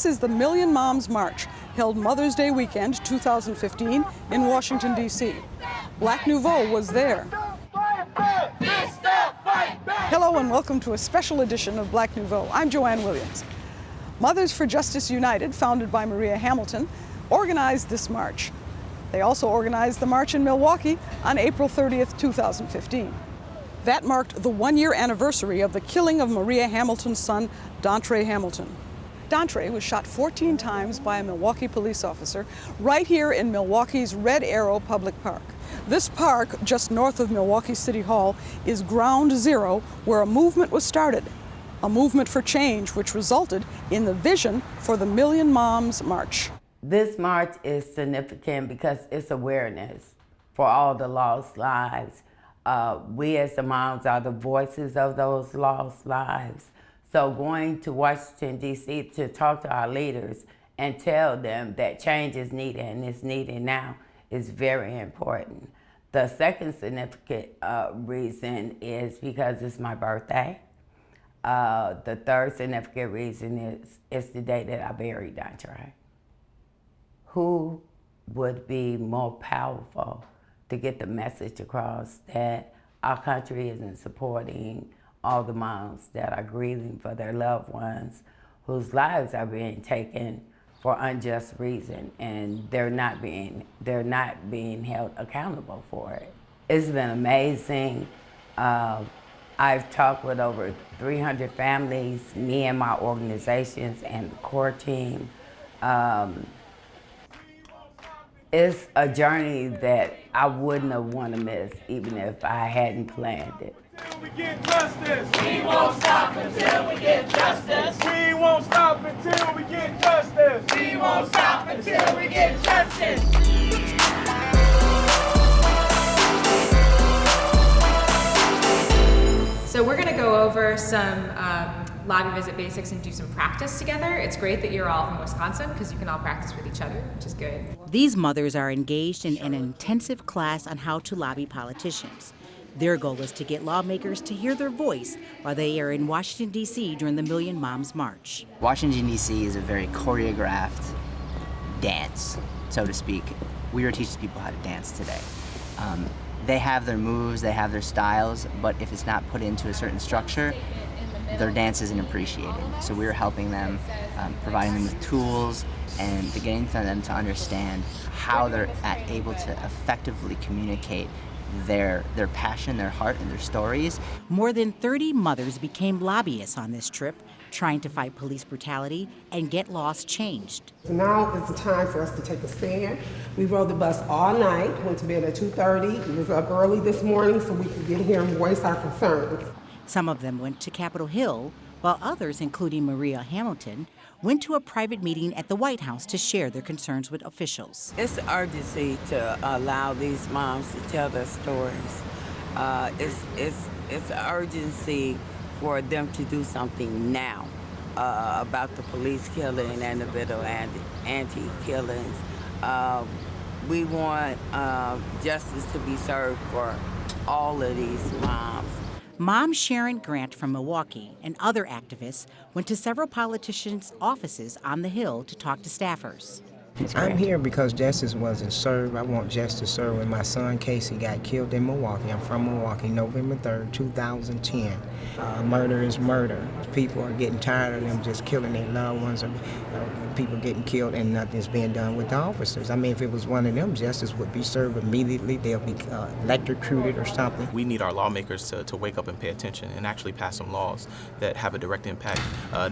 This is the Million Moms March, held Mother's Day weekend 2015 in Washington, D.C. Black Nouveau was there. Hello and welcome to a special edition of Black Nouveau. I'm Joanne Williams. Mothers for Justice United, founded by Maria Hamilton, organized this march. They also organized the march in Milwaukee on April 30th, 2015. That marked the one-year anniversary of the killing of Maria Hamilton's son, Dontre Hamilton. Dontre was shot 14 times by a Milwaukee police officer right here in Milwaukee's Red Arrow Public Park. This park, just north of Milwaukee City Hall, is ground zero where a movement was started, a movement for change which resulted in the vision for the Million Moms March. This march is significant because it's awareness for all the lost lives. We as the moms are the voices of those lost lives. So going to Washington, D.C. to talk to our leaders and tell them that change is needed and it's needed now is very important. The second significant reason is because it's my birthday. The third significant reason is it's the day that I buried Dontre. Who would be more powerful to get the message across that our country isn't supporting all the moms that are grieving for their loved ones whose lives are being taken for unjust reason, and they're not being held accountable for it. It's been amazing. I've talked with over 300 families, me and my organizations and the core team. It's a journey that I wouldn't have wanted to miss even if I hadn't planned it. We get justice. We won't stop until we get justice. We won't stop until we get justice. We won't stop until we get justice. So we're going to go over some lobby visit basics and do some practice together. It's great that you're all from Wisconsin because you can all practice with each other, which is good. These mothers are engaged in an intensive class on how to lobby politicians. Their goal is to get lawmakers to hear their voice while they are in Washington, D.C. during the Million Moms March. Washington, D.C. is a very choreographed dance, so to speak. We are teaching people how to dance today. They have their moves, they have their styles, but if it's not put into a certain structure, their dance isn't appreciated. So we're helping them, providing them with tools, and getting them to understand how they're able to effectively communicate their passion, their heart, and their stories. More than 30 mothers became lobbyists on this trip, trying to fight police brutality and get laws changed. So now is the time for us to take a stand. We rode the bus all night, went to bed at 2:30. We was up early this morning so we could get here and voice our concerns. Some of them went to Capitol Hill, while others, including Maria Hamilton, went to a private meeting at the White House to share their concerns with officials. It's the urgency to allow these moms to tell their stories. It's the urgency for them to do something now about the police killing and the vigilante killings. We want justice to be served for all of these moms. Mom Sharon Grant from Milwaukee and other activists went to several politicians' offices on the Hill to talk to staffers. I'm here because justice wasn't served. I want justice served when my son Casey got killed in Milwaukee. I'm from Milwaukee, November 3rd, 2010. Murder is murder. People are getting tired of them just killing their loved ones, or people getting killed and nothing's being done with the officers. I mean, if it was one of them, justice would be served immediately. They'll be electrocuted or something. We need our lawmakers to wake up and pay attention and actually pass some laws that have a direct impact,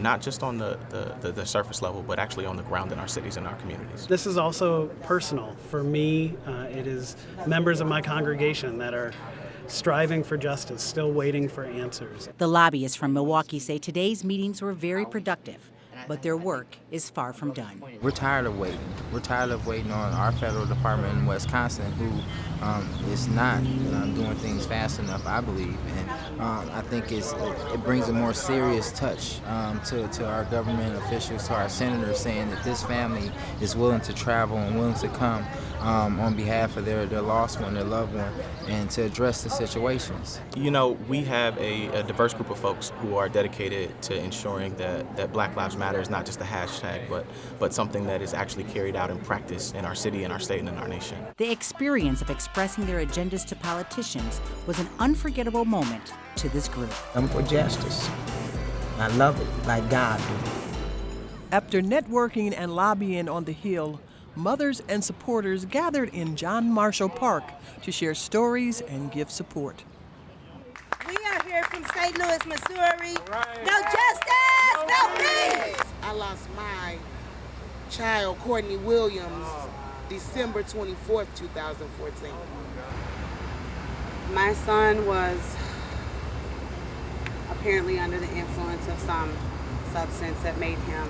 not just on the surface level, but actually on the ground in our cities and our communities. This is also personal. For me, it is members of my congregation that are striving for justice, still waiting for answers. The lobbyists from Milwaukee say today's meetings were very productive, but their work is far from done. We're tired of waiting. We're tired of waiting on our federal department in Wisconsin, who is not doing things fast enough, I believe. And I think it brings a more serious touch to our government officials, to our senators, saying that this family is willing to travel and willing to come on behalf of their lost one, their loved one, and to address the situations. You know, we have a diverse group of folks who are dedicated to ensuring that Black Lives Matter is not just a hashtag, but something that is actually carried out in practice in our city, in our state, and in our nation. The experience of expressing their agendas to politicians was an unforgettable moment to this group. I'm for justice. I love it like God do. After networking and lobbying on the Hill, mothers and supporters gathered in John Marshall Park to share stories and give support. We are here from St. Louis, Missouri. Right. No justice, no peace. I lost my child, Courtney Williams, December 24th, 2014. My son was apparently under the influence of some substance that made him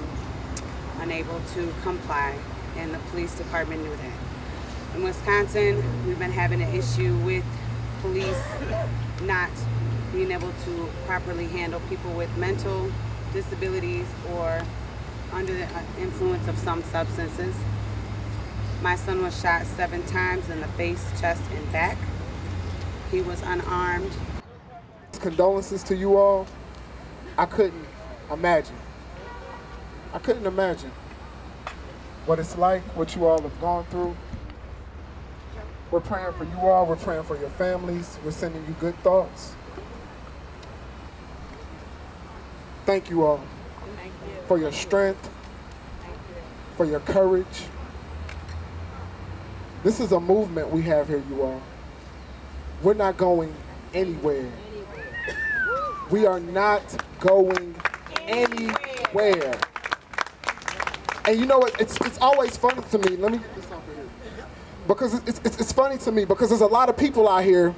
unable to comply, and the police department knew that. In Wisconsin, we've been having an issue with police not being able to properly handle people with mental disabilities or under the influence of some substances. My son was shot 7 times in the face, chest, and back. He was unarmed. Condolences to you all. I couldn't imagine what it's like, what you all have gone through. We're praying for you all. We're praying for your families. We're sending you good thoughts. Thank you all for your strength, for your courage. This is a movement we have here, you all. We're not going anywhere. We are not going anywhere. And you know what? It's always funny to me. Let me get this off of here. Because it's funny to me because there's a lot of people out here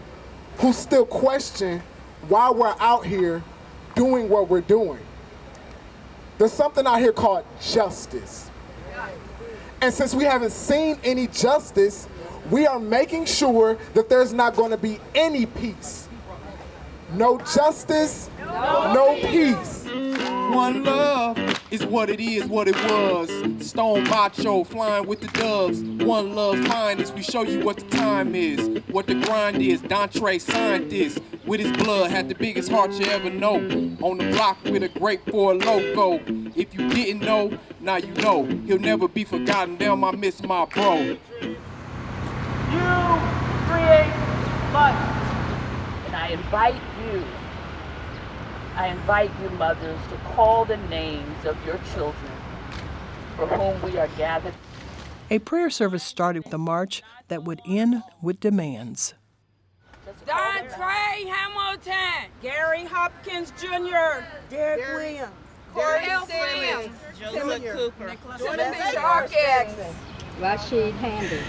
who still question why we're out here doing what we're doing. There's something out here called justice. And since we haven't seen any justice, we are making sure that there's not going to be any peace. No justice, no peace. One love is what it is, what it was. Stone macho flying with the doves. One love's finest, we show you what the time is, what the grind is. Dontre signed this with his blood, had the biggest heart you ever know. On the block with a grape for a logo. If you didn't know, now you know. He'll never be forgotten. Damn, I miss my bro. You create life. And I invite you mothers to call the names of your children for whom we are gathered. A prayer service started with a march that would end with demands. Dontre Hamilton, Gary Hopkins Jr., Derek Williams, Cordell Sims, Joseph Cooper, Jonathan Sharkins, Rashid Handy.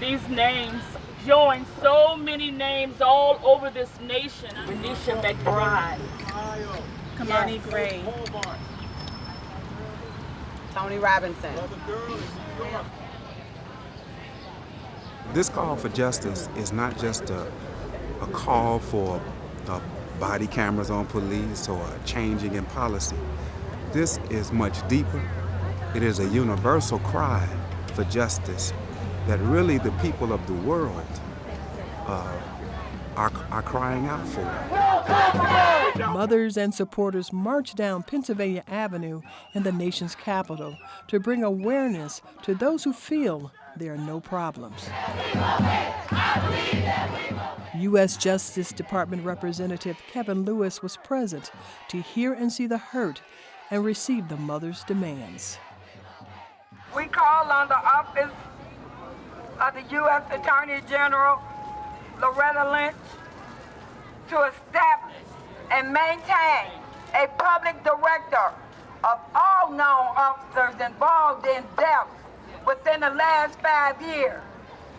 These names join so many names all over this nation. Renisha McBride, Kamani Gray, Tony Robinson. This call for justice is not just a call for body cameras on police or a changing in policy. This is much deeper. It is a universal cry for justice that really the people of the world are crying out for. Mothers and supporters marched down Pennsylvania Avenue in the nation's capital to bring awareness to those who feel there are no problems. U.S. Justice Department Representative Kevin Lewis was present to hear and see the hurt and receive the mother's demands. We call on the office of the U.S. Attorney General, Loretta Lynch, to establish and maintain a public director of all known officers involved in deaths within the last 5 years.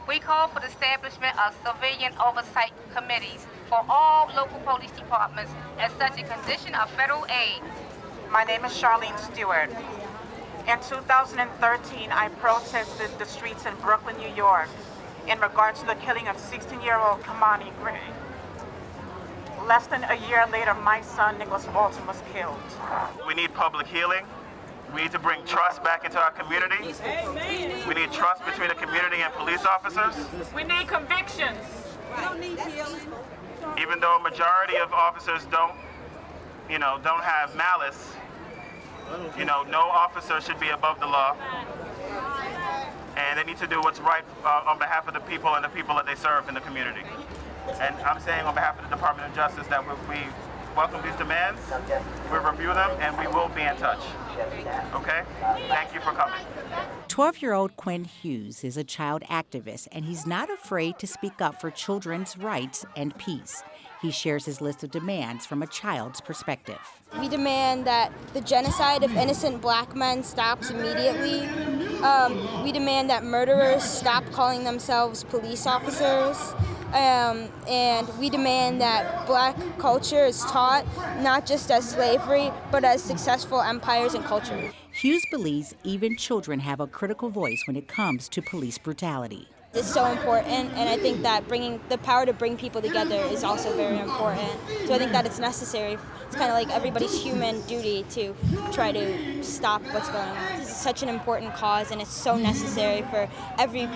We call for the establishment of civilian oversight committees for all local police departments as such a condition of federal aid. My name is Charlene Steward. In 2013, I protested the streets in Brooklyn, New York, in regards to the killing of 16-year-old Kamani Gray. Less than a year later, my son, Nicholas Walton, was killed. We need public healing. We need to bring trust back into our community. We need trust between the community and police officers. We need convictions. We don't need healing. Even though a majority of officers don't have malice, no officer should be above the law. And they need to do what's right on behalf of the people and the people that they serve in the community. And I'm saying on behalf of the Department of Justice that we welcome these demands, we review them, and we will be in touch. Okay? Thank you for coming. 12-year-old Quinn Hughes is a child activist, and he's not afraid to speak up for children's rights and peace. He shares his list of demands from a child's perspective. We demand that the genocide of innocent black men stops immediately. We demand that murderers stop calling themselves police officers. And we demand that black culture is taught not just as slavery, but as successful empires and culture. Hughes believes even children have a critical voice when it comes to police brutality. It's so important, and I think that bringing the power to bring people together is also very important. So I think that it's necessary. It's kind of like everybody's human duty to try to stop what's going on. This is such an important cause, and it's so necessary for every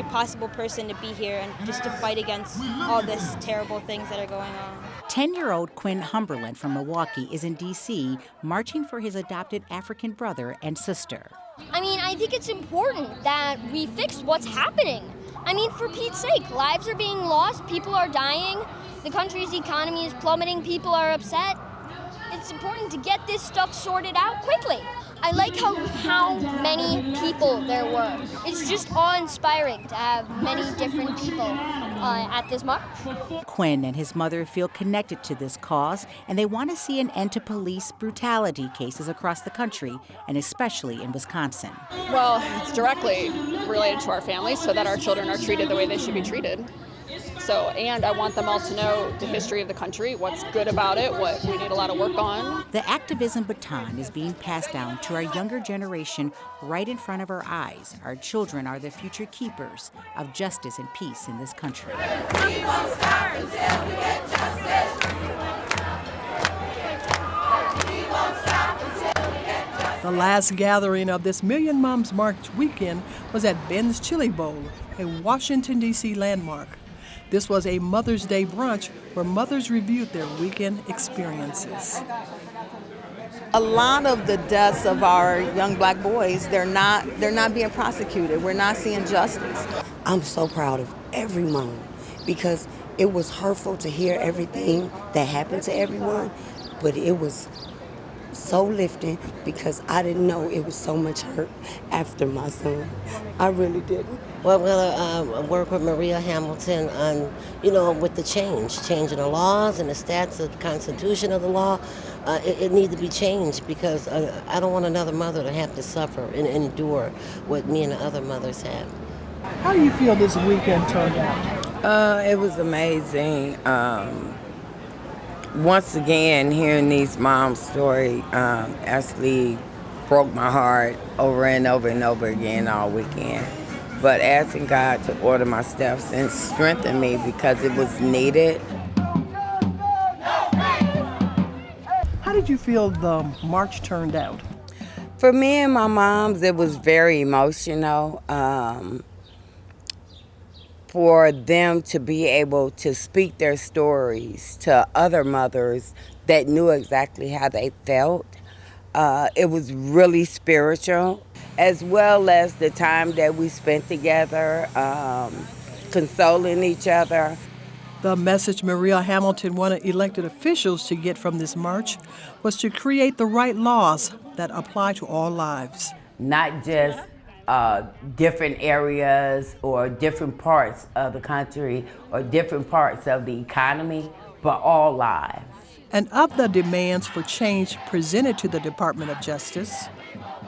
possible person to be here and just to fight against all these terrible things that are going on. 10-year-old Quinn Humber from Milwaukee is in D.C. marching for his adopted African brother and sister. I mean, I think it's important that we fix what's happening. I mean, for Pete's sake, lives are being lost, people are dying, the country's economy is plummeting, people are upset. It's important to get this stuff sorted out quickly. I like how many people there were. It's just awe-inspiring to have many different people at this march. Quinn and his mother feel connected to this cause, and they want to see an end to police brutality cases across the country, and especially in Wisconsin. Well, it's directly related to our families so that our children are treated the way they should be treated. And I want them all to know the history of the country, what's good about it, what we need a lot of work on. The activism baton is being passed down to our younger generation right in front of our eyes. Our children are the future keepers of justice and peace in this country. We won't start until we get justice. We won't stop until we get justice. The last gathering of this Million Moms March weekend was at Ben's Chili Bowl, a Washington, D.C. landmark. This was a Mother's Day brunch where mothers reviewed their weekend experiences. A lot of the deaths of our young black boys, they're not being prosecuted. We're not seeing justice. I'm so proud of every mom because it was hurtful to hear everything that happened to everyone, but it was so lifting because I didn't know it was so much hurt after my son. I really didn't. Well, we'll work with Maria Hamilton on, with the changing the laws and the stats of the Constitution of the law. It needs to be changed because I don't want another mother to have to suffer and endure what me and the other mothers have. How do you feel this weekend turned out? It was amazing. Once again, hearing these moms' story actually broke my heart over and over and over again all weekend. But asking God to order my steps and strengthen me because it was needed. How did you feel the march turned out? For me and my moms, it was very emotional. For them to be able to speak their stories to other mothers that knew exactly how they felt. It was really spiritual, as well as the time that we spent together, consoling each other. The message Maria Hamilton wanted elected officials to get from this march was to create the right laws that apply to all lives. Not just different areas or different parts of the country or different parts of the economy, but all lives. And of the demands for change presented to the Department of Justice,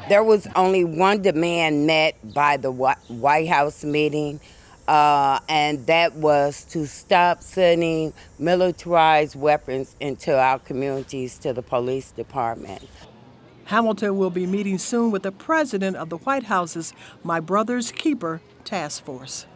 there was only one demand met by the White House meeting, and that was to stop sending militarized weapons into our communities to the police department. Hamilton will be meeting soon with the president of the White House's My Brother's Keeper task force.